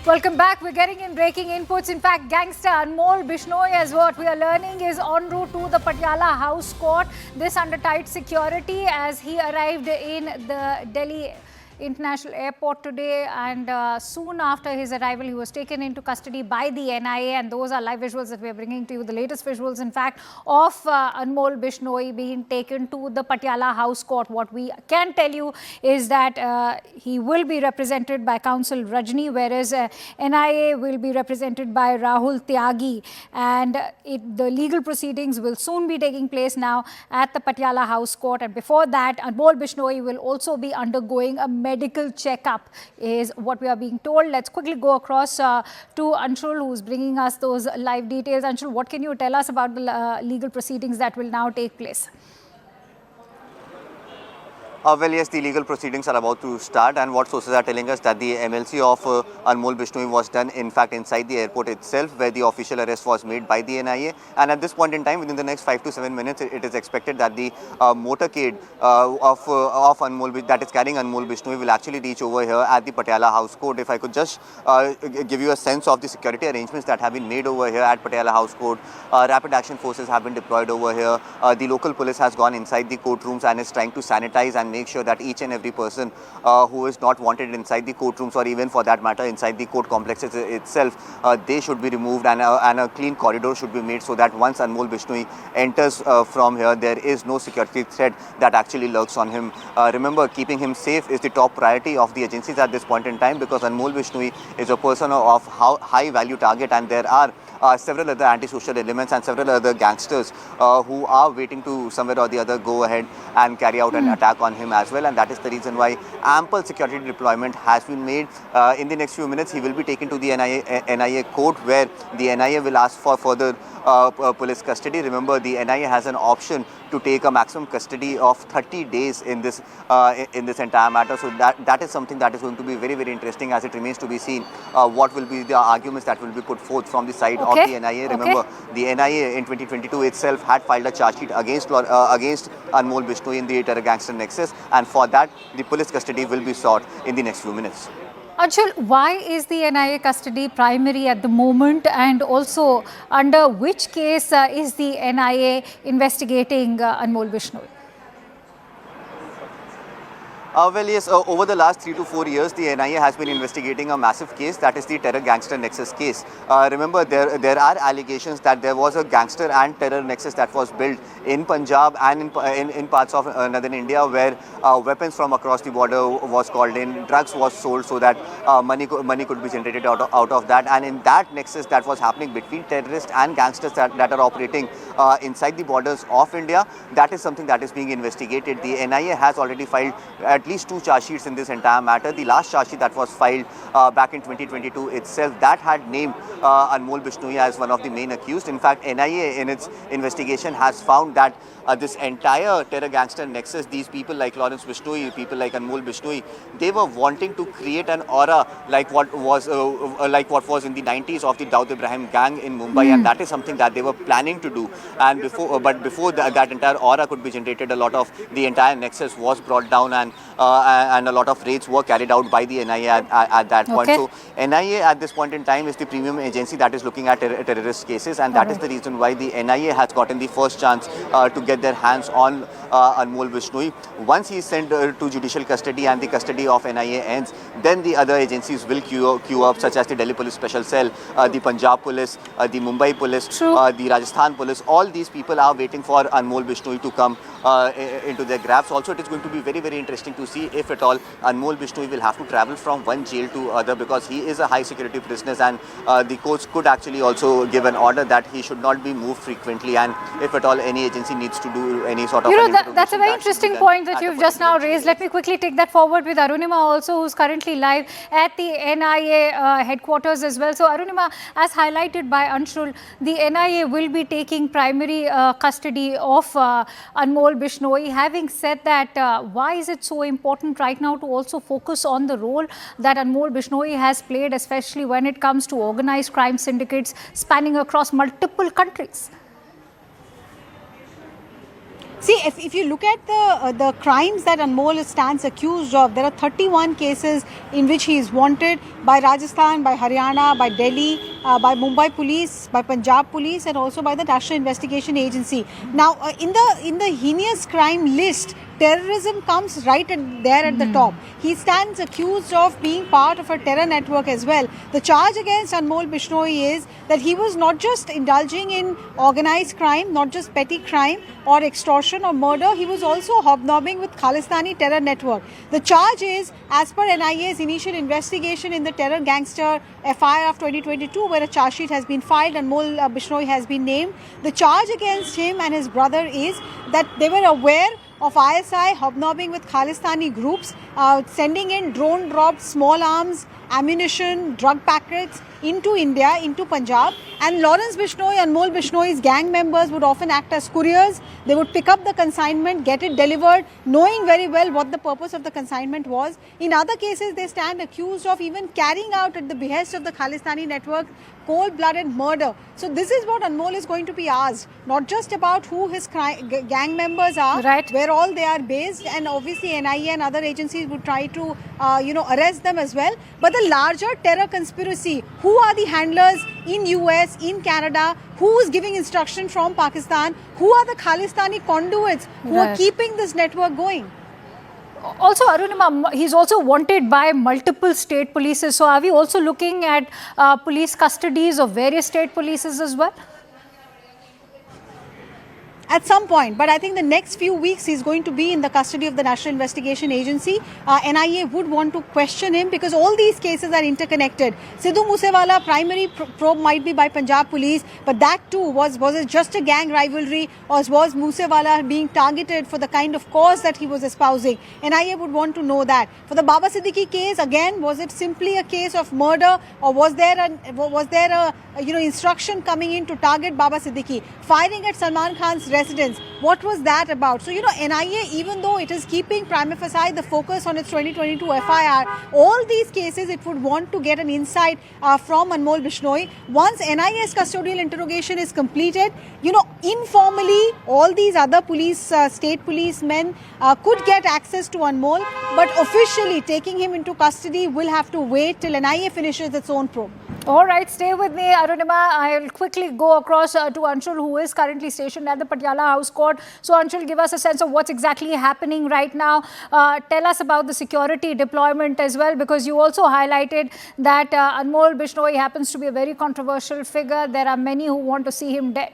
Welcome back. We're getting in breaking inputs. In fact, Gangster Anmol Bishnoi, as what we are learning, is en route to the Patiala House Court. This under tight security as he arrived in the Delhi International Airport today, and soon after his arrival he was taken into custody by the NIA, and those are live visuals that we are bringing to you, the latest visuals in fact of Anmol Bishnoi being taken to the Patiala House Court. What we can tell you is that he will be represented by counsel Rajni, whereas NIA will be represented by Rahul Tyagi, and the legal proceedings will soon be taking place now at the Patiala House Court. And before that, Anmol Bishnoi will also be undergoing a medical checkup, is what we are being told. Let's quickly go across to Anshul, who's bringing us those live details. Anshul, what can you tell us about the legal proceedings that will now take place? Well, yes, the legal proceedings are about to start, and what sources are telling us that the MLC of Anmol Bishnoi was done, in fact, inside the airport itself, where the official arrest was made by the NIA. And at this point in time, within the next 5 to 7 minutes, it is expected that the motorcade of Anmol, that is carrying Anmol Bishnoi, will actually reach over here at the Patiala House Court. If I could just give you a sense of the security arrangements that have been made over here at Patiala House Court. Rapid action forces have been deployed over here. The local police has gone inside the courtrooms and is trying to sanitize and make sure that each and every person who is not wanted inside the courtrooms, or even for that matter inside the court complexes itself, they should be removed, and a clean corridor should be made so that once Anmol Bishnoi enters from here, there is no security threat that actually lurks on him. Remember, keeping him safe is the top priority of the agencies at this point in time, because Anmol Bishnoi is a person of high value target, and there are several other antisocial elements and several other gangsters who are waiting to somewhere or the other go ahead and carry out an attack on him as well. And that is the reason why ample security deployment has been made. In the next few minutes, he will be taken to the NIA court, where the NIA will ask for further police custody. Remember, the NIA has an option to take a maximum custody of 30 days in this entire matter. So that is something that is going to be very, very interesting, as it remains to be seen what will be the arguments that will be put forth from the side of the NIA. Remember, the NIA in 2022 itself had filed a charge sheet against Anmol Bishnoi in the terror-gangster nexus, and for that the police custody will be sought in the next few minutes. Anshul, why is the NIA custody primary at the moment, and also under which case is the NIA investigating Anmol Bishnoi? Well, yes, over the last 3 to 4 years, the NIA has been investigating a massive case, that is the terror-gangster nexus case. Remember, there are allegations that there was a gangster and terror nexus that was built in Punjab and in parts of northern India, where weapons from across the border was called in, drugs was sold so that money could be generated out of that. And in that nexus that was happening between terrorists and gangsters that are operating inside the borders of India, that is something that is being investigated. The NIA has already filed at least 2 charge sheets in this entire matter. The last charge sheet that was filed back in 2022 itself, that had named Anmol Bishnoi as one of the main accused. In fact, NIA in its investigation has found that this entire terror-gangster nexus, these people like Lawrence Bishnoi, people like Anmol Bishnoi, they were wanting to create an aura like what was in the 90s of the Dawood Ibrahim gang in Mumbai, and that is something that they were planning to do. And before that entire aura could be generated, a lot of the entire nexus was brought down, and a lot of raids were carried out by the NIA at that point. So NIA at this point in time is the premium agency that is looking at terrorist cases, and that is the reason why the NIA has gotten the first chance to get their hands on Anmol Bishnoi. Once he is sent to judicial custody and the custody of NIA ends, then the other agencies will queue up, such as the Delhi Police Special Cell, the Punjab Police, the Mumbai Police, the Rajasthan Police. All these people are waiting for Anmol Bishnoi to come into their grasp. Also, it is going to be very, very interesting to see if at all Anmol Bishnoi will have to travel from one jail to other, because he is a high security prisoner, and the courts could actually also give an order that he should not be moved frequently, and if at all any agency needs to do any sort of that's a very interesting point that you've just now raised. Let me quickly take that forward with Arunima also, who's currently live at the NIA headquarters as well. So Arunima, as highlighted by Anshul, the NIA will be taking primary custody of Anmol Bishnoi. Having said that, why is it so important right now to also focus on the role that Anmol Bishnoi has played, especially when it comes to organized crime syndicates spanning across multiple countries? See, if you look at the crimes that Anmol stands accused of, there are 31 cases in which he is wanted by Rajasthan, by Haryana, by Delhi, by Mumbai Police, by Punjab Police, and also by the National Investigation Agency. Now, in the heinous crime list, terrorism comes right there at the top. He stands accused of being part of a terror network as well. The charge against Anmol Bishnoi is that he was not just indulging in organized crime, not just petty crime or extortion or murder, he was also hobnobbing with Khalistani terror network. The charge is, as per NIA's initial investigation in the Terror-gangster FIR of 2022, where a charge sheet has been filed, Anmol Bishnoi has been named. The charge against him and his brother is that they were aware of ISI hobnobbing with Khalistani groups, sending in drone-dropped small arms, ammunition, drug packets into India, into Punjab. And Lawrence Bishnoi, Anmol Bishnoi's gang members would often act as couriers. They would pick up the consignment, get it delivered, knowing very well what the purpose of the consignment was. In other cases, they stand accused of even carrying out at the behest of the Khalistani network cold-blooded murder. So this is what Anmol is going to be asked, not just about who his gang members are, right, where all they are based, and obviously NIA and other agencies would try to arrest them as well, but the larger terror conspiracy. Who are the handlers in US, in Canada? Who is giving instruction from Pakistan? Who are the Khalistani conduits who are keeping this network going? Also, Arunima, he's also wanted by multiple state polices. So are we also looking at police custodies of various state polices as well? At some point, but I think the next few weeks he's going to be in the custody of the National Investigation Agency. NIA would want to question him because all these cases are interconnected. Sidhu Moosewala primary probe might be by Punjab Police, but that too was it just a gang rivalry, or was Moosewala being targeted for the kind of cause that he was espousing? NIA would want to know that. For the Baba Siddiqui case, again, was it simply a case of murder, or was there a instruction coming in to target Baba Siddiqui, firing at Salman Khan's residence? What was that about? So, NIA, even though it is keeping prima facie the focus on its 2022 FIR, all these cases it would want to get an insight from Anmol Bishnoi. Once NIA's custodial interrogation is completed, informally, all these other police, state policemen could get access to Anmol, but officially taking him into custody will have to wait till NIA finishes its own probe. All right, stay with me, Arunima. I'll quickly go across to Anshul, who is currently stationed at the Patiala House Court. So, Anshul, give us a sense of what's exactly happening right now. Tell us about the security deployment as well, because you also highlighted that Anmol Bishnoi happens to be a very controversial figure. There are many who want to see him dead.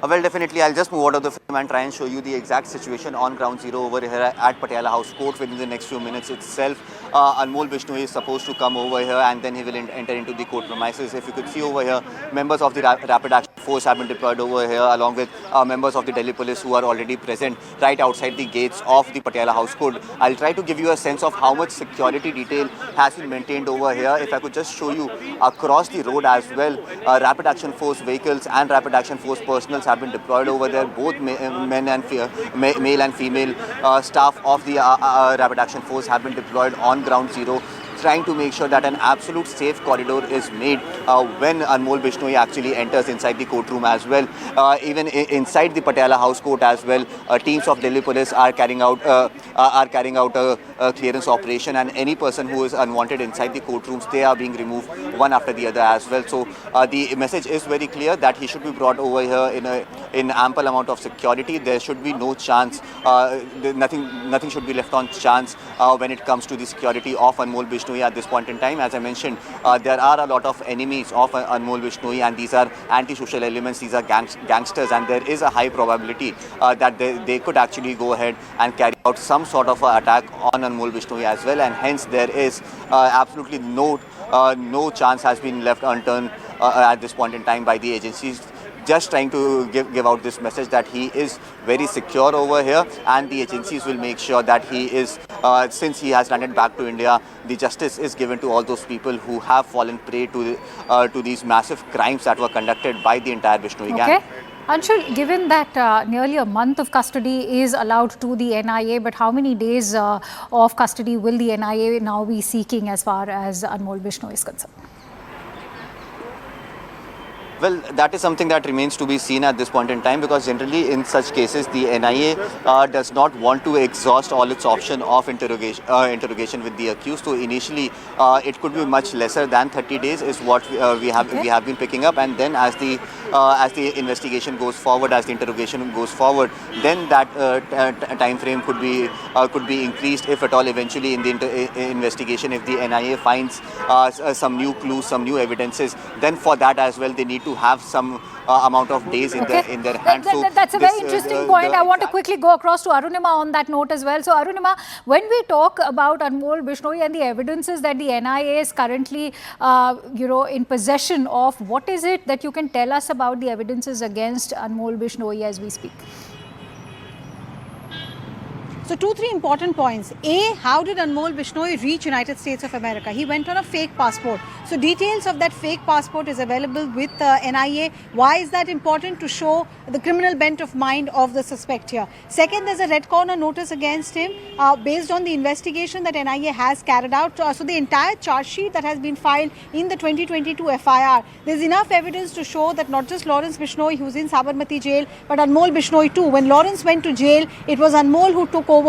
Well, definitely, I'll just move out of the film and try and show you the exact situation on ground zero over here at Patiala House Court. Within the next few minutes itself, Anmol Bishnoi is supposed to come over here and then he will enter into the court premises. If you could see over here, members of the Rapid Action Force have been deployed over here along with members of the Delhi Police who are already present right outside the gates of the Patiala House Court. I'll try to give you a sense of how much security detail has been maintained over here. If I could just show you across the road as well, Rapid Action Force vehicles and Rapid Action Force personnel have been deployed over there. Both male and female staff of the Rapid Action Force have been deployed on ground zero, trying to make sure that an absolute safe corridor is made when Anmol Bishnoi actually enters inside the courtroom as well. Even inside the Patiala House Court as well, teams of Delhi Police are carrying out a clearance operation, and any person who is unwanted inside the courtrooms, they are being removed one after the other as well. So the message is very clear that he should be brought over here in ample amount of security. There should be no chance, nothing should be left on chance when it comes to the security of Anmol Bishnoi at this point in time. As I mentioned, there are a lot of enemies of Anmol Bishnoi, and these are anti-social elements, these are gangsters, and there is a high probability that they could actually go ahead and carry out some sort of attack on Anmol Bishnoi as well, and hence there is absolutely no chance has been left unturned at this point in time by the agencies. Just trying to give out this message that he is very secure over here, and the agencies will make sure that he is, since he has landed back to India, the justice is given to all those people who have fallen prey to these massive crimes that were conducted by the entire Bishnoi gang. Anshul, given that nearly a month of custody is allowed to the NIA, but how many days of custody will the NIA now be seeking as far as Anmol Bishnoi is concerned? Well, that is something that remains to be seen at this point in time, because generally in such cases the NIA does not want to exhaust all its option of interrogation with the accused. So initially it could be much lesser than 30 days is what we have been picking up, and then as the investigation goes forward, as the interrogation goes forward, then that time frame could be increased, if at all, eventually in the investigation. If the NIA finds some new clues, some new evidences, then for that as well they need to have some amount of days in their hand. That's a very interesting point. I want to quickly go across to Arunima on that note as well. So Arunima, when we talk about Anmol Bishnoi and the evidences that the NIA is currently in possession of, what is it that you can tell us about the evidences against Anmol Bishnoi as we speak? So 2-3 important points. A, how did Anmol Bishnoi reach United States of America? He went on a fake passport. So details of that fake passport is available with NIA. Why is that important? To show the criminal bent of mind of the suspect here. Second, there's a red corner notice against him based on the investigation that NIA has carried out. So the entire charge sheet that has been filed in the 2022 FIR, there's enough evidence to show that not just Lawrence Bishnoi, who's in Sabarmati jail, but Anmol Bishnoi too. When Lawrence went to jail, it was Anmol who took over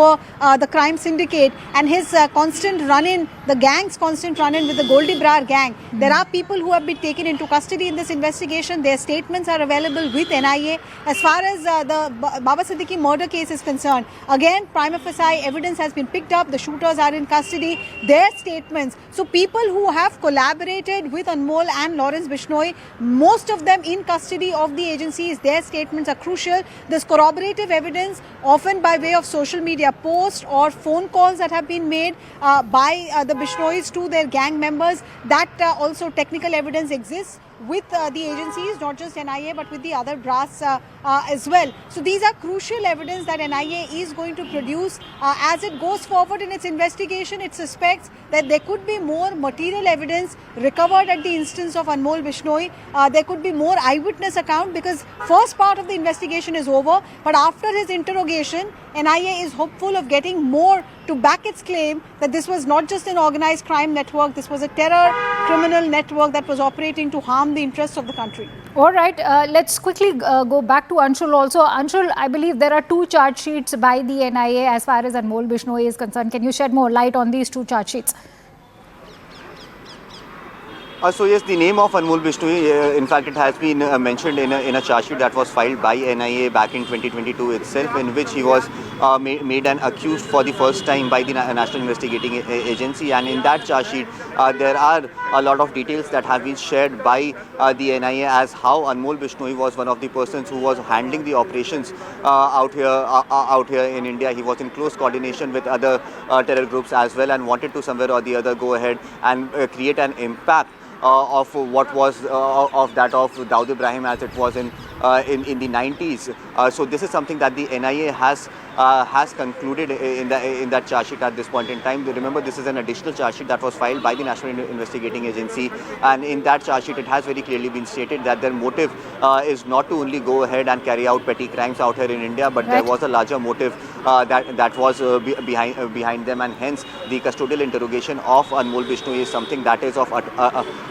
the crime syndicate, and his constant run-in, the gang's constant run-in with the Goldie Brar gang. There are people who have been taken into custody in this investigation. Their statements are available with NIA. As far as the Baba Siddiqui murder case is concerned, again, prima facie evidence has been picked up. The shooters are in custody. Their statements. So people who have collaborated with Anmol and Lawrence Bishnoi, most of them in custody of the agencies, their statements are crucial. This corroborative evidence, often by way of social media posts or phone calls that have been made by the Bishnois to their gang members, that also technical evidence exists with the agencies, not just NIA, but with the other brass as well. So these are crucial evidence that NIA is going to produce as it goes forward in its investigation. It suspects that there could be more material evidence recovered at the instance of Anmol Bishnoi. There could be more eyewitness account, because first part of the investigation is over, but after his interrogation, NIA is hopeful of getting more to back its claim that this was not just an organized crime network, this was a terror criminal network that was operating to harm the interests of the country. All right, let's quickly go back to Anshul also. Anshul, I believe there are 2 charge sheets by the NIA as far as Anmol Bishnoi is concerned. Can you shed more light on these 2 charge sheets? So yes, the name of Anmol Bishnoi, in fact, it has been mentioned in a charge sheet that was filed by NIA back in 2022 itself, in which he was made an accused for the first time by the National Investigating Agency. And in that charge sheet, there are a lot of details that have been shared by the NIA as how Anmol Bishnoi was one of the persons who was handling the operations out here in India. He was in close coordination with other terror groups as well, and wanted to somewhere or the other go ahead and create an impact of what was of that of Dawood Ibrahim, as it was in the 90s. So this is something that the NIA has concluded in that charge sheet at this point in time. Remember, this is an additional charge sheet that was filed by the National Investigating Agency, and in that charge sheet it has very clearly been stated that their motive is not to only go ahead and carry out petty crimes out here in India, but there was a larger motive that was behind them, and hence the custodial interrogation of Anmol Bishnoi is something that is of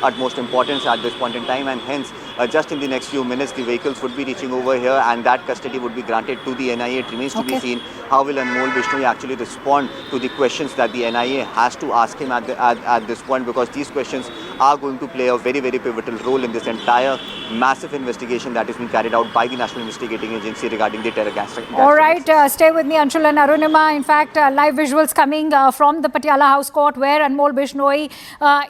utmost importance at this point in time, and hence just in the next few minutes the vehicles would be reaching over here and that custody would be granted to the NIA. It remains to be seen how will Anmol Bishnoi actually respond to the questions that the NIA has to ask him at this point, because these questions are going to play a very, very pivotal role in this entire massive investigation that is being carried out by the National Investigating Agency regarding the terror-gangster. All right, stay with me, Anshul and Arunima. In fact, live visuals coming from the Patiala House Court, where Anmol Bishnoi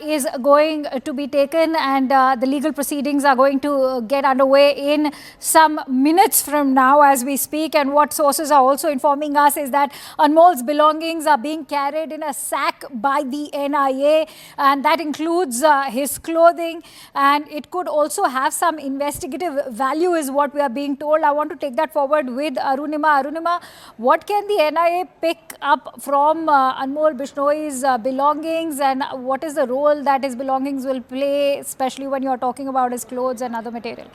is going to be taken, and the legal proceedings are going to get underway in some minutes from now as we speak. And what sources are also informing us is that Anmol's belongings are being carried in a sack by the NIA, and that includes his clothing, and it could also have some investigative value is what we are being told. I want to take that forward with Arunima. Arunima, what can the NIA pick up from Anmol Bishnoi's belongings, and what is the role that his belongings will play, especially when you are talking about his clothes and other material?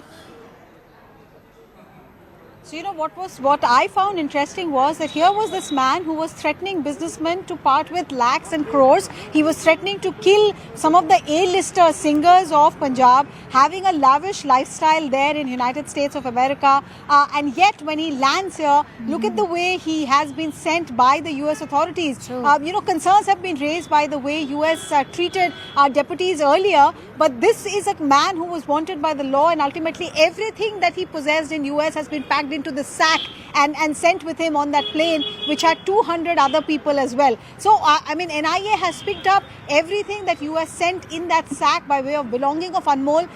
So, what I found interesting was that here was this man who was threatening businessmen to part with lakhs and crores. He was threatening to kill some of the A-lister singers of Punjab, having a lavish lifestyle there in United States of America. And yet when he lands here, look at the way he has been sent by the US authorities. Concerns have been raised by the way US treated our deputies earlier. But this is a man who was wanted by the law, and ultimately everything that he possessed in US has been packed into the sack and sent with him on that plane, which had 200 other people as well. So, NIA has picked up everything that US sent in that sack by way of belonging of Anmol.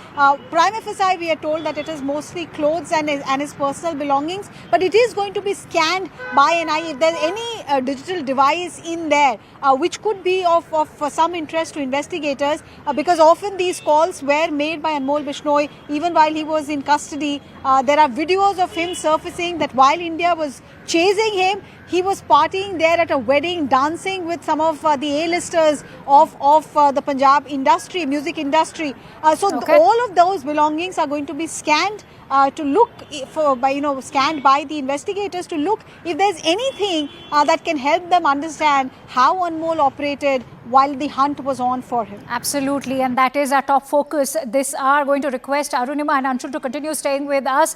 Prima facie, we are told that it is mostly clothes and his personal belongings, but it is going to be scanned by NIA. If there's any digital device in there, which could be of some interest to investigators, because often these calls were made by Anmol Bishnoi even while he was in custody. There are videos of him surfacing that while India was chasing him, he was partying there at a wedding, dancing with some of the A-listers of the Punjab industry, music industry. All of those belongings are going to be scanned to look scanned by the investigators to look if there's anything that can help them understand how Anmol operated while the hunt was on for him. Absolutely, and that is our top focus this hour. Going to request Arunima and Anshul to continue staying with us.